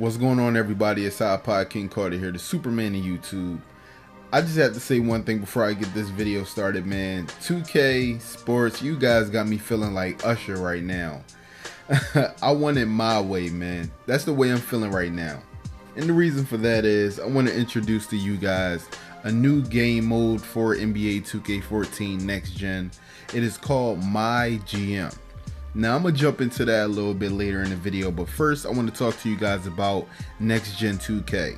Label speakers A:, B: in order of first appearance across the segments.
A: What's going on, everybody? It's iPod King Carter here, the Superman of YouTube. I just have to say one thing before I get this video started, man. 2K Sports, you guys got me feeling like Usher right now. I want it my way, man. That's the way I'm feeling right now. And the reason for that is I want to introduce to you guys a new game mode for NBA 2K14 Next Gen. It is called MyGM. Now I'm going to jump into that a little bit later in the video, but first I want to talk to you guys about Next Gen 2K.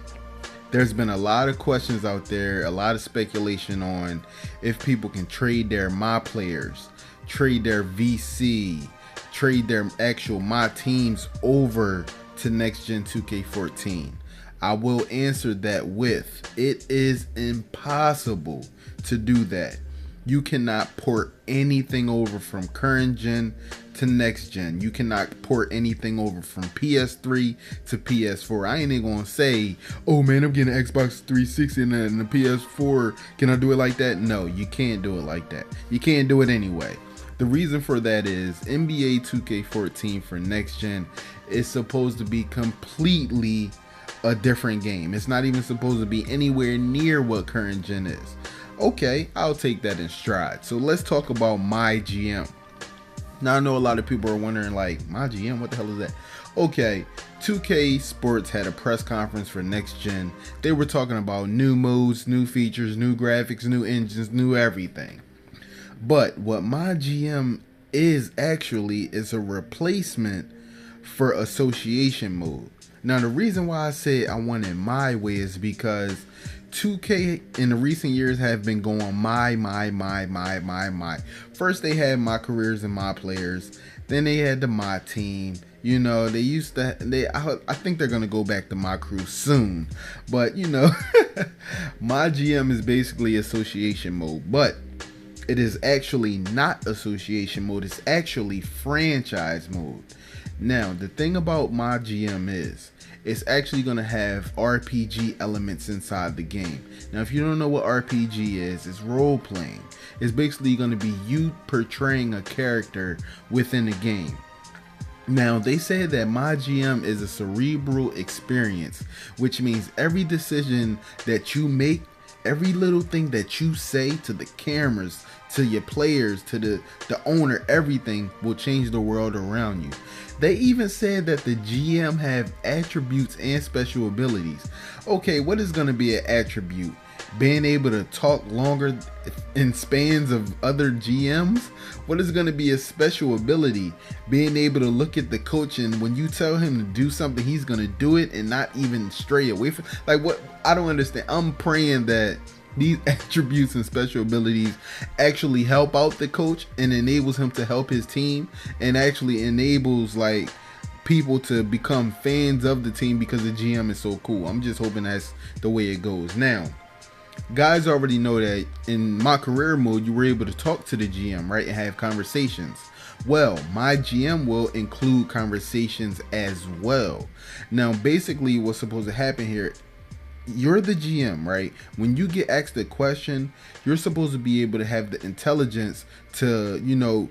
A: There's been a lot of questions out there, a lot of speculation on if people can trade their My Players, trade their VC, trade their actual My Teams over to Next Gen 2K14. I will answer that with, it is impossible to do that. You cannot port anything over from current gen to next gen. You cannot port anything over from PS3 to PS4. I ain't even gonna say, oh man, I'm getting an Xbox 360 and the PS4. Can I do it like that? No, you can't do it like that. You can't do it anyway. The reason for that is NBA 2K14 for next gen is supposed to be completely a different game. It's not even supposed to be anywhere near what current gen is. Okay, I'll take that in stride. So let's talk about MyGM. Now I know a lot of people are wondering, like, MyGM, what the hell is that? Okay, 2K Sports had a press conference for next gen. They were talking about new modes, new features, new graphics, new engines, new everything. But what MyGM is actually is a replacement for association mode. Now the reason why I said I want it my way is because 2K in the recent years have been going my. First they had My Careers and My Players, then they had the My Team. You know, they used to, I think they're gonna go back to My Crew soon. But you know, MyGM is basically association mode, but it is actually not association mode, it's actually franchise mode. Now the thing about MyGM is it's actually going to have RPG elements inside the game. Now, if you don't know what RPG is, it's role playing. It's basically going to be you portraying a character within the game. Now, they say that MyGM is a cerebral experience, which means every decision that you make, every little thing that you say to the cameras, to your players, to the owner, everything will change the world around you. They even said that the GM have attributes and special abilities. Okay, what is going to be an attribute? Being able to talk longer in spans of other GMs? What is going to be a special ability? Being able to look at the coach, and when you tell him to do something, he's going to do it and not even stray away from. Like, what? I don't understand. I'm praying that these attributes and special abilities actually help out the coach and enables him to help his team, and actually enables like people to become fans of the team because the GM is so cool. I'm just hoping that's the way it goes. Now, guys already know that in My Career mode, you were able to talk to the GM, right, and have conversations. Well, MyGM will include conversations as well. Now, basically what's supposed to happen here, you're the GM, right? When you get asked a question, you're supposed to be able to have the intelligence to, you know,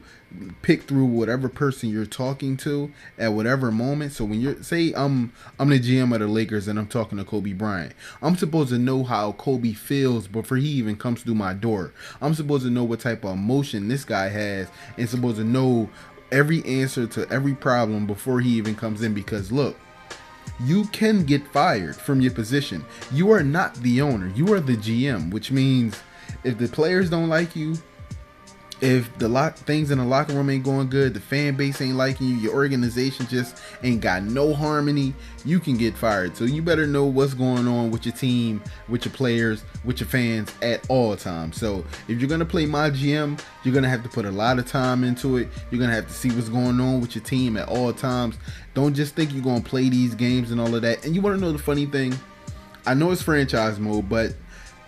A: pick through whatever person you're talking to at whatever moment. So when you're, say I'm the GM of the Lakers and I'm talking to Kobe Bryant, I'm supposed to know how Kobe feels before he even comes through my door. I'm supposed to know what type of emotion this guy has, and supposed to know every answer to every problem before he even comes in. Because look, you can get fired from your position. You are not the owner. You are the GM, which means if the players don't like you, if the things in the locker room ain't going good, the fan base ain't liking you, your organization just ain't got no harmony, you can get fired. So you better know what's going on with your team, with your players, with your fans at all times. So if you're going to play MyGM, you're going to have to put a lot of time into it. You're going to have to see what's going on with your team at all times. Don't just think you're going to play these games and all of that. And you want to know the funny thing? I know it's franchise mode, but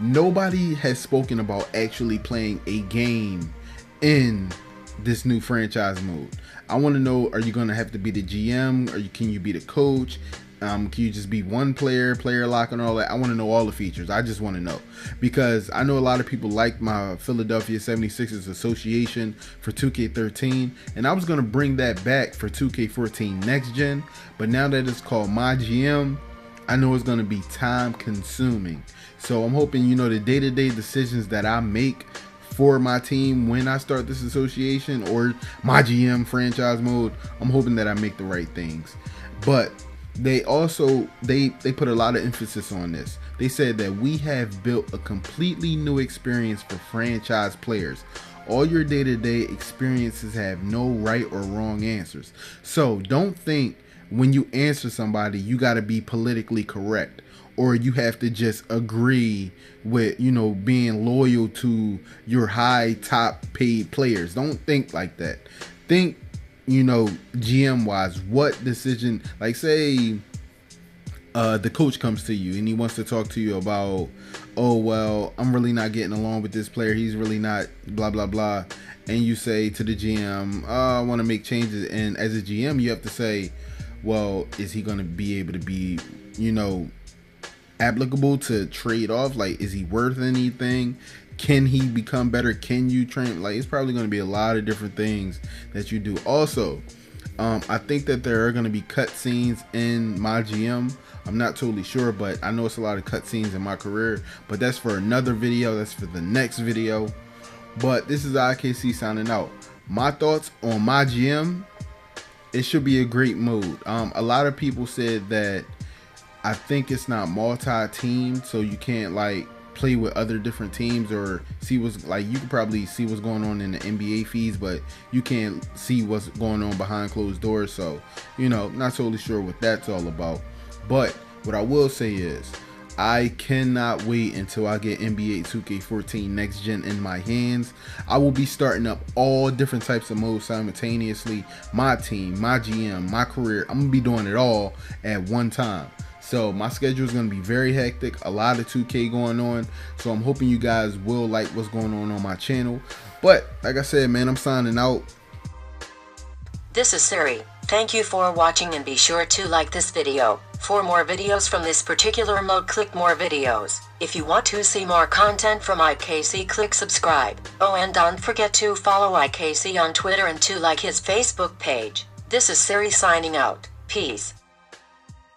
A: nobody has spoken about actually playing a game in this new franchise mode. I want to know, are you going to have to be the GM, or can you be the coach? Can you just be one player, player lock, and all that? I want to know all the features. I just want to know, because I know a lot of people like my Philadelphia 76ers association for 2K13, and I was going to bring that back for 2K14 next gen, but now that it's called MyGM, I know it's going to be time consuming. So I'm hoping, the day-to-day decisions that I make for my team when I start this association or MyGM franchise mode, I'm hoping that I make the right things. But they also they put a lot of emphasis on this. They said that we have built a completely new experience for franchise players. All your day-to-day experiences have no right or wrong answers. So don't think when you answer somebody you got to be politically correct, or you have to just agree with, being loyal to your high top paid players. Don't think like that. Think, GM wise, what decision, like say the coach comes to you and he wants to talk to you about, oh, well, I'm really not getting along with this player. He's really not blah, blah, blah. And you say to the GM, I want to make changes. And as a GM, you have to say, well, is he going to be able to be, applicable to trade off? Like, is he worth anything? Can he become better? Can you train? Like, it's probably going to be a lot of different things that you do. Also, I think that there are going to be cutscenes in MyGM. I'm not totally sure, but I know it's a lot of cutscenes in my career. But that's for another video. That's for the next video. But this is IKC signing out. My thoughts on MyGM. It should be a great mode. A lot of people said that I think it's not multi-team, so you can't like play with other different teams or see what's like. You can probably see what's going on in the NBA feeds, but you can't see what's going on behind closed doors. So, not totally sure what that's all about. But what I will say is, I cannot wait until I get NBA 2K14 Next Gen in my hands. I will be starting up all different types of modes simultaneously. My team, my GM, my career. I'm going to be doing it all at one time. So my schedule is going to be very hectic. A lot of 2K going on. So I'm hoping you guys will like what's going on my channel. But like I said, man, I'm signing out.
B: This is Siri. Thank you for watching, and be sure to like this video. For more videos from this particular mode, click more videos. If you want to see more content from IKC, click subscribe. Oh, and don't forget to follow IKC on Twitter and to like his Facebook page. This is Siri signing out. Peace.